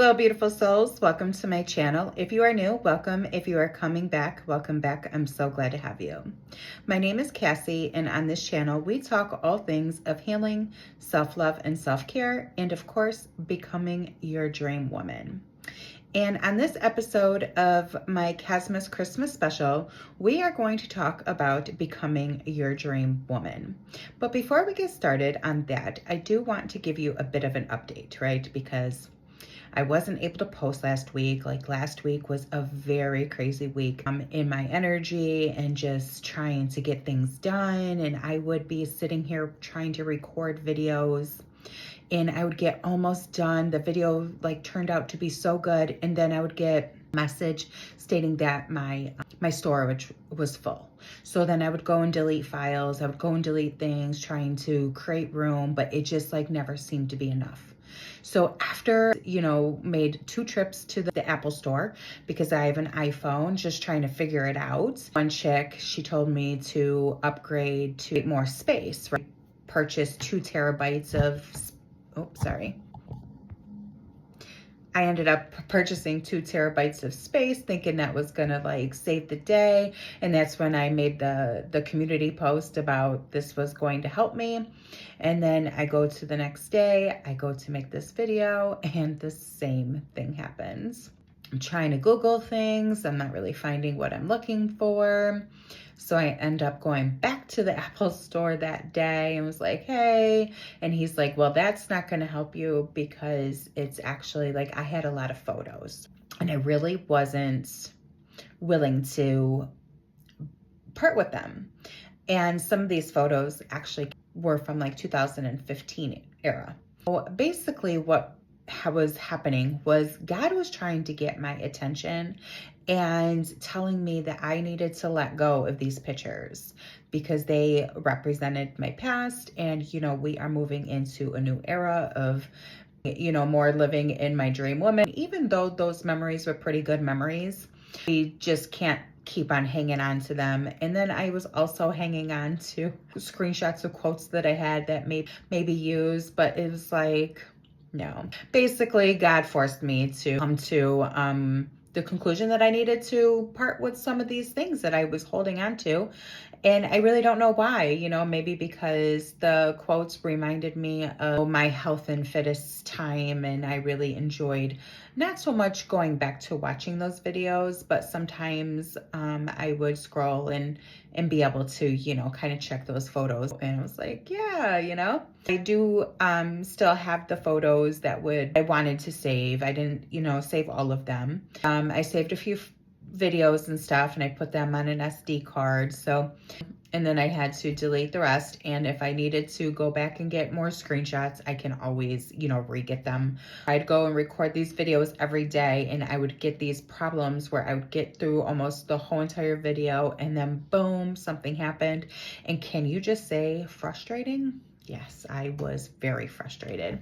Hello, beautiful souls. Welcome to my channel. If you are new, welcome. If you are coming back, welcome back. I'm so glad to have you. My name is Cassie, and on this channel, we talk all things of healing, self-love, and self-care, and of course, becoming your dream woman. And on this episode of my Cassmas Christmas special, we are going to talk about becoming your dream woman. But before we get started on that, I do want to give you a bit of an update, right? Because I wasn't able to post last week. Like last week was a very crazy week in my energy and just trying to get things done. And I would be sitting here trying to record videos and I would get almost done. The video turned out to be so good. And then I would get a message stating that my storage was full. So then I would go and delete files. I would go and delete things, trying to create room, but it just never seemed to be enough. So after, made 2 trips to the Apple store because I have an iPhone, just trying to figure it out. One chick, she told me to upgrade to more space, right? Purchase 2 terabytes of, I ended up purchasing 2 terabytes of space, thinking that was gonna save the day. And that's when I made the community post about this was going to help me. And then I go to the next day, I go to make this video and the same thing happens. I'm trying to Google things. I'm not really finding what I'm looking for. So I end up going back to the Apple store that day and was like, hey, and he's like, well, that's not going to help you because it's actually I had a lot of photos and I really wasn't willing to part with them. And some of these photos actually were from 2015 era. So basically what was happening was God was trying to get my attention and telling me that I needed to let go of these pictures because they represented my past. And, we are moving into a new era of, more living in my dream woman. Even though those memories were pretty good memories, we just can't keep on hanging on to them. And then I was also hanging on to screenshots of quotes that I had that maybe used, but it was no. Basically, God forced me to come to the conclusion that I needed to part with some of these things that I was holding on to. And I really don't know why, maybe because the quotes reminded me of my health and fitness time. And I really enjoyed not so much going back to watching those videos, but sometimes I would scroll and be able to, kind of check those photos. And I was like, yeah, I do still have the photos that I wanted to save. I didn't, save all of them. I saved a few videos and stuff and I put them on an SD card. So, and then I had to delete the rest. And if I needed to go back and get more screenshots, I can always, re-get them. I'd go and record these videos every day and I would get these problems where I would get through almost the whole entire video and then boom, something happened. And can you just say frustrating? Yes, I was very frustrated,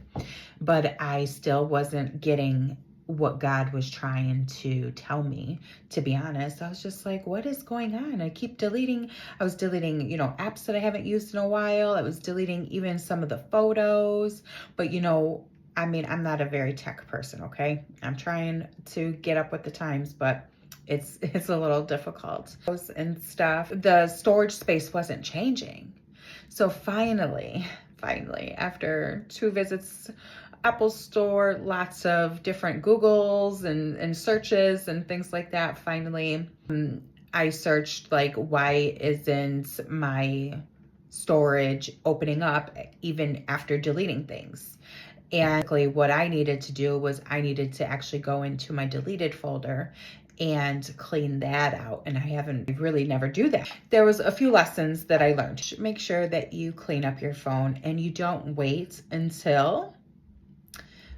but I still wasn't getting what God was trying to tell me. To be honest, I was just like, what is going on? I keep deleting. I was deleting, apps that I haven't used in a while. I was deleting even some of the photos, but I'm not a very tech person. Okay. I'm trying to get up with the times, but it's a little difficult and stuff. The storage space wasn't changing. So finally, after 2 visits, Apple store, lots of different Googles and searches and things like that. Finally, I searched why isn't my storage opening up even after deleting things? And what I needed to do was I needed to actually go into my deleted folder and clean that out. And I really never do that. There was a few lessons that I learned. Make sure that you clean up your phone and you don't wait until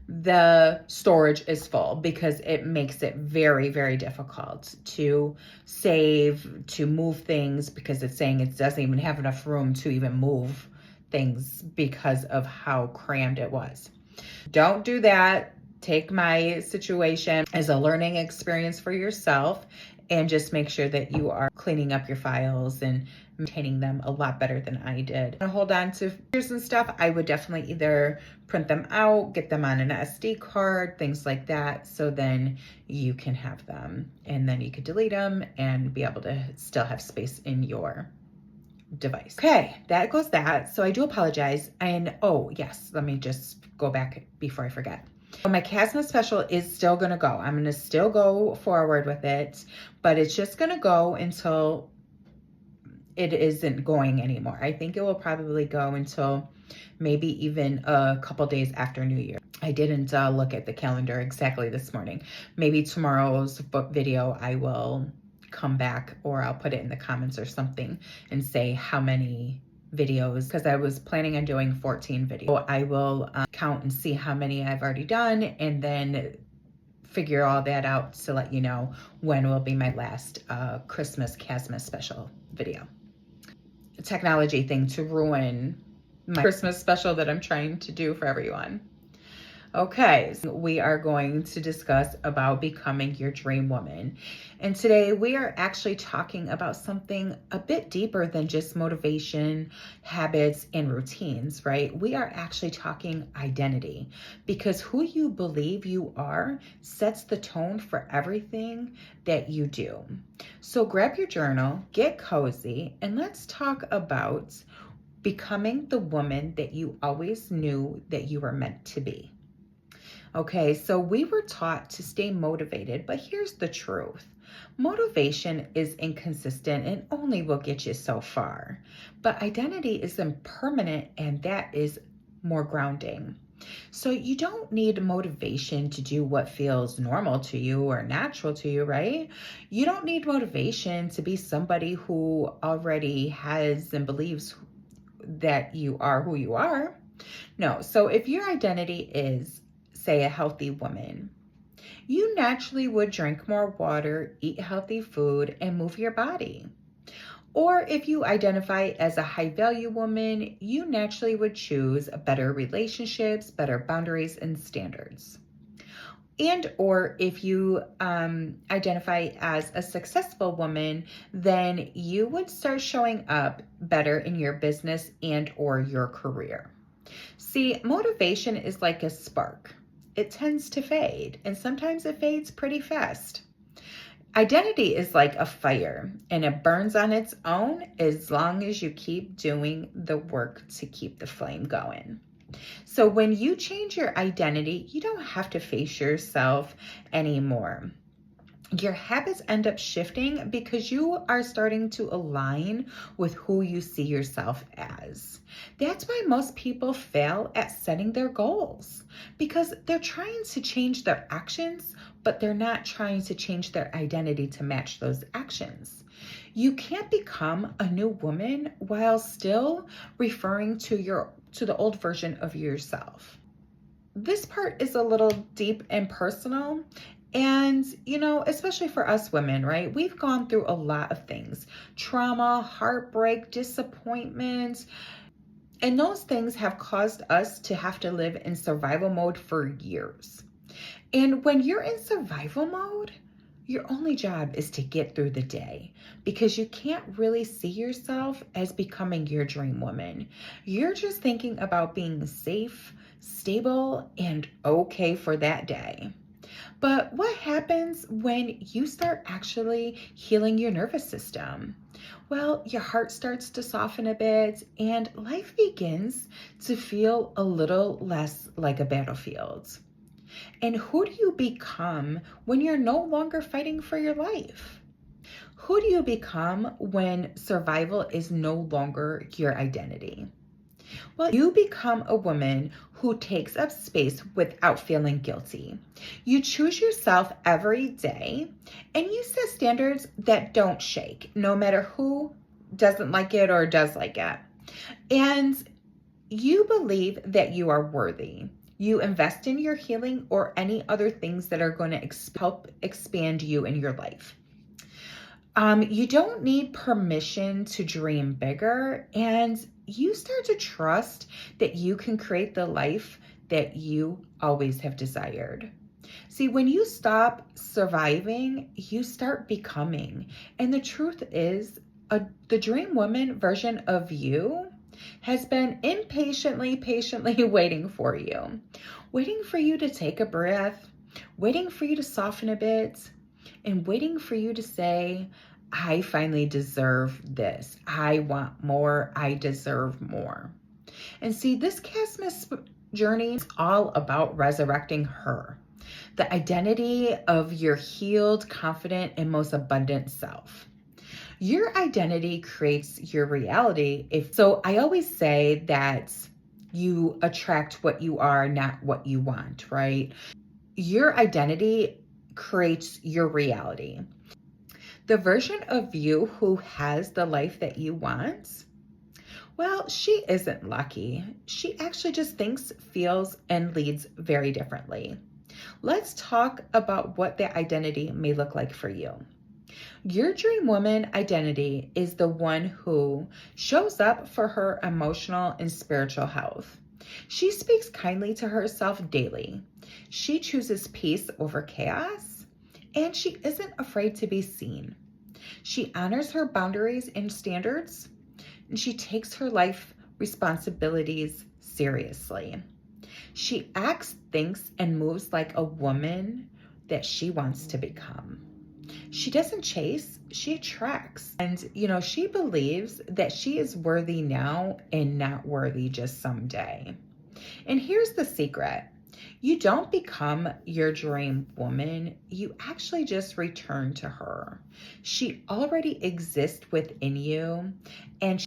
the storage is full because it makes it very, very difficult to save, to move things because it's saying it doesn't even have enough room to even move things because of how crammed it was. Don't do that. take my situation as a learning experience for yourself and just make sure that you are cleaning up your files and maintaining them a lot better than I did. To hold on to pictures and stuff, I would definitely either print them out, get them on an SD card, things like that, so then you can have them and then you could delete them and be able to still have space in your device. Okay, that goes that. So I do apologize. And oh yes, let me just go back before I forget. So my Cassmas special is still gonna go. I'm gonna still go forward with it, but it's just gonna go until it isn't going anymore. I think it will probably go until maybe even a couple days after New Year. I didn't look at the calendar exactly this morning. Maybe tomorrow's book video I will come back, or I'll put it in the comments or something and say how many videos, because I was planning on doing 14 videos. So I will count and see how many I've already done and then figure all that out to let you know when will be my last Christmas Cassmas special video. A technology thing to ruin my Christmas special that I'm trying to do for everyone. Okay, so we are going to discuss about becoming your dream woman. And today we are actually talking about something a bit deeper than just motivation, habits, and routines, right? We are actually talking identity, because who you believe you are sets the tone for everything that you do. So grab your journal, get cozy, and let's talk about becoming the woman that you always knew that you were meant to be. Okay, so we were taught to stay motivated, but here's the truth. Motivation is inconsistent and only will get you so far. But identity is impermanent, and that is more grounding. So you don't need motivation to do what feels normal to you or natural to you, right? You don't need motivation to be somebody who already has and believes that you are who you are. No, so if your identity is, say, a healthy woman, you naturally would drink more water, eat healthy food, and move your body. Or if you identify as a high value woman, you naturally would choose better relationships, better boundaries, and standards. And or if you identify as a successful woman, then you would start showing up better in your business and or your career. See, motivation is like a spark. It tends to fade, and sometimes it fades pretty fast. Identity is like a fire, and it burns on its own as long as you keep doing the work to keep the flame going. So when you change your identity, you don't have to face yourself anymore. Your habits end up shifting because you are starting to align with who you see yourself as. That's why most people fail at setting their goals, because they're trying to change their actions, but they're not trying to change their identity to match those actions. You can't become a new woman while still referring to the old version of yourself. This part is a little deep and personal. And, especially for us women, right? We've gone through a lot of things: trauma, heartbreak, disappointment. And those things have caused us to have to live in survival mode for years. And when you're in survival mode, your only job is to get through the day, because you can't really see yourself as becoming your dream woman. You're just thinking about being safe, stable, and okay for that day. But what happens when you start actually healing your nervous system? Well, your heart starts to soften a bit, and life begins to feel a little less like a battlefield. And who do you become when you're no longer fighting for your life? Who do you become when survival is no longer your identity? Well, you become a woman who takes up space without feeling guilty. You choose yourself every day, and you set standards that don't shake, no matter who doesn't like it or does like it. And you believe that you are worthy. You invest in your healing or any other things that are going to help expand you in your life. You don't need permission to dream bigger, and you start to trust that you can create the life that you always have desired. See, when you stop surviving, you start becoming. And the truth is, the dream woman version of you has been patiently waiting for you to take a breath, waiting for you to soften a bit, and waiting for you to say, I finally deserve this. I want more. I deserve more. And see, this Cassmas journey is all about resurrecting her, the identity of your healed, confident, and most abundant self. Your identity creates your reality. So I always say that you attract what you are, not what you want, right? Your identity creates your reality. The version of you who has the life that you want, well, she isn't lucky. She actually just thinks, feels, and leads very differently. Let's talk about what that identity may look like for you. Your dream woman identity is the one who shows up for her emotional and spiritual health. She speaks kindly to herself daily. She chooses peace over chaos, and she isn't afraid to be seen. She honors her boundaries and standards, and she takes her life responsibilities seriously. She acts, thinks, and moves like a woman that she wants to become. She doesn't chase, she attracts. And, she believes that she is worthy now and not worthy just someday. And here's the secret. You don't become your dream woman. You actually just return to her. She already exists within you, and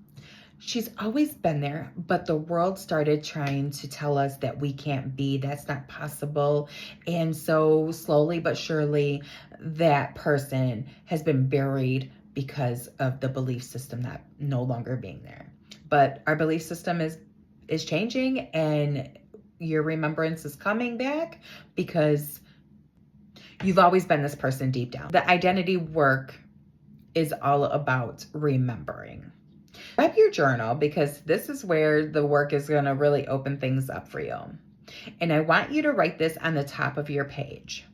she's always been there, but the world started trying to tell us that we can't be, that's not possible. And so slowly but surely, that person has been buried because of the belief system that no longer being there. But our belief system is changing, and your remembrance is coming back because you've always been this person deep down. The identity work is all about remembering. Grab your journal because this is where the work is going to really open things up for you. And I want you to write this on the top of your page.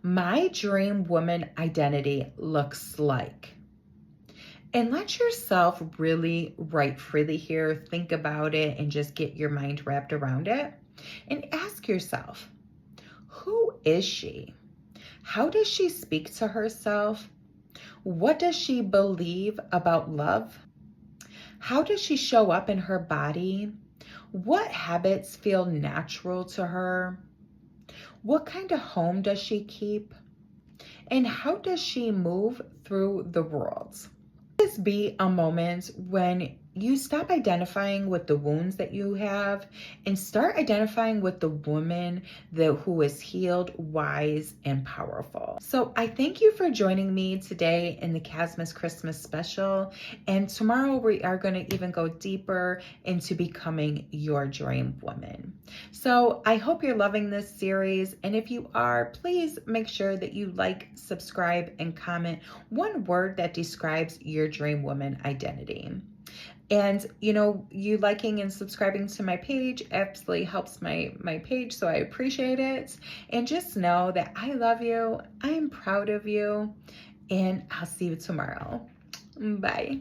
My dream woman identity looks like. And let yourself really write freely here. Think about it and just get your mind wrapped around it. And ask yourself, who is she? How does she speak to herself? What does she believe about love? How does she show up in her body? What habits feel natural to her? What kind of home does she keep? And how does she move through the world? This be a moment when you stop identifying with the wounds that you have and start identifying with the woman who is healed, wise, and powerful. So I thank you for joining me today in the Cassmas Christmas special. And tomorrow we are going to even go deeper into becoming your dream woman. So I hope you're loving this series. And if you are, please make sure that you like, subscribe, and comment one word that describes your dream woman identity. And you liking and subscribing to my page absolutely helps my page, so I appreciate it. And just know that I love you, I'm proud of you, and I'll see you tomorrow. Bye.